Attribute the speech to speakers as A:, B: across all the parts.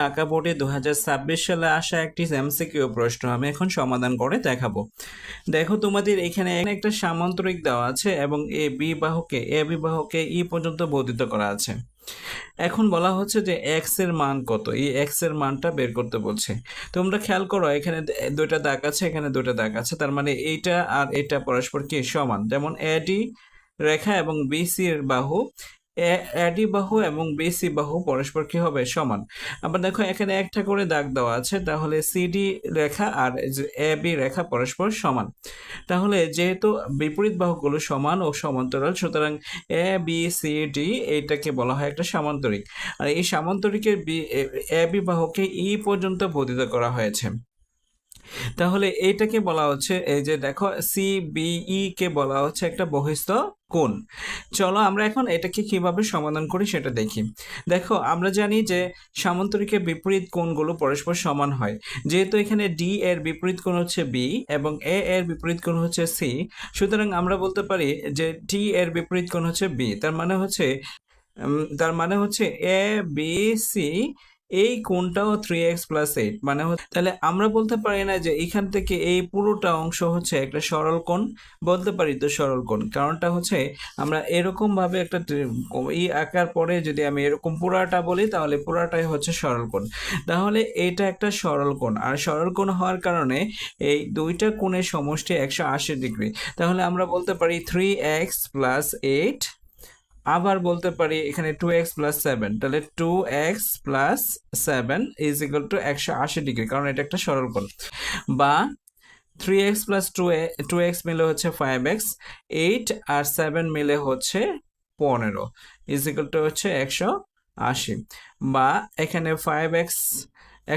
A: ঢাকা বোর্ডে 2026 সালে আসা একটি এমসিকিউ প্রশ্ন আমি এখন সমাধান করে দেখাবো। দেখো তোমাদের এখানে একটা সামান্তরিক দেওয়া আছে এবং এ বিবাহকে ই পর্যন্ত বর্ধিত করা আছে। এখন বলা হচ্ছে যে এক্স এর মান কত, এই এক্স এর মানটা বের করতে বলছে। তোমরা খেয়াল করো এখানে দুইটা দাগ আছে, এখানে দুইটা দাগ আছে, তার মানে এইটা আর এটা পরস্পর কি সমান। যেমন এডি রেখা এবং বিসি এর বাহু, এডি বাহু এবং বিসি বাহু পরস্পর কি হবে সমান। আবার দেখো এখানে একটা করে দাগ দেওয়া আছে, তাহলে CD Rekha R A B রেখা পরস্পর সমান। তাহলে যেহেতু বিপরীত বাহুগুলো সমান ও সমান্তরাল, সুতরাং এ বি সি ডি এইটাকে বলা হয় একটা সামান্তরিক। আর এই সামান্তরিকের এ বি বাহুকে ই পর্যন্ত বর্ধিত করা হয়েছে। তাহলে এইটাকে বলা হচ্ছে, এই যে দেখো সিবিই কে বলা হচ্ছে একটা বহিস্থ কোণ। চলো আমরা এখন এটাকে কিভাবে সমাধান করি সেটা দেখি। দেখো আমরা জানি যে সামান্তরিকের বিপরীত কোণগুলো পরস্পর সমান হয়। যেহেতু এখানে ডি এর বিপরীত কোণ হচ্ছে বি এবং এ এর বিপরীত কোণ হচ্ছে সি, সুতরাং আমরা বলতে পারি যে ডি এর বিপরীত কোণ হচ্ছে বি। তার মানে হচ্ছে এ বি সি এই কোণটাও 3x+8, মানে তাহলে আমরা বলতে পারি না যে এখান থেকে এই পুরোটা অংশ হচ্ছে একটা সরল কোণ। বলতে পারি তো সরল কোণ, কারণটা হচ্ছে আমরা এরকম ভাবে একটা ই আঁকার পরে যদি আমি এরকম পুরাটা বলি তাহলে পুরাটাই হচ্ছে সরল কোণ। তাহলে এটা একটা সরল কোণ, আর সরল কোণ হওয়ার কারণে এই দুইটা কোণের সমষ্টি 180 ডিগ্রি। তাহলে আমরা বলতে পারি 3x+8, আবার বলতে পারি এখানে 2x+7, তাহলে 2x+7 is equal to 180 degree, কারণ এটা একটা সরল কোণ। বা 3x+2x মিলে হচ্ছে 5x, 8 আর 7 মিলে হচ্ছে 15 ইজ ইকুয়াল টু হচ্ছে 180। বা এখানে 5x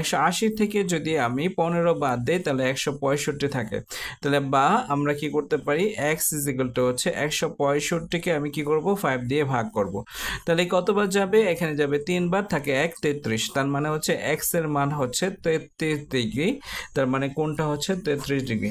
A: 180 থেকে যদি আমি 15 বাদ দিই তাহলে 165 থাকে। তাহলে বা আমরা কি করতে পারি, x ইজ ইকুয়াল টু হচ্ছে 165কে আমি কি করব 5 দিয়ে ভাগ করব। তাহলে কতবার যাবে, এখানে যাবে 3 বার, থাকে 1 33। তার মানে হচ্ছে x এর মান হচ্ছে 33 ডিগ্রি, তার মানে কোণটা হচ্ছে 33 ডিগ্রি।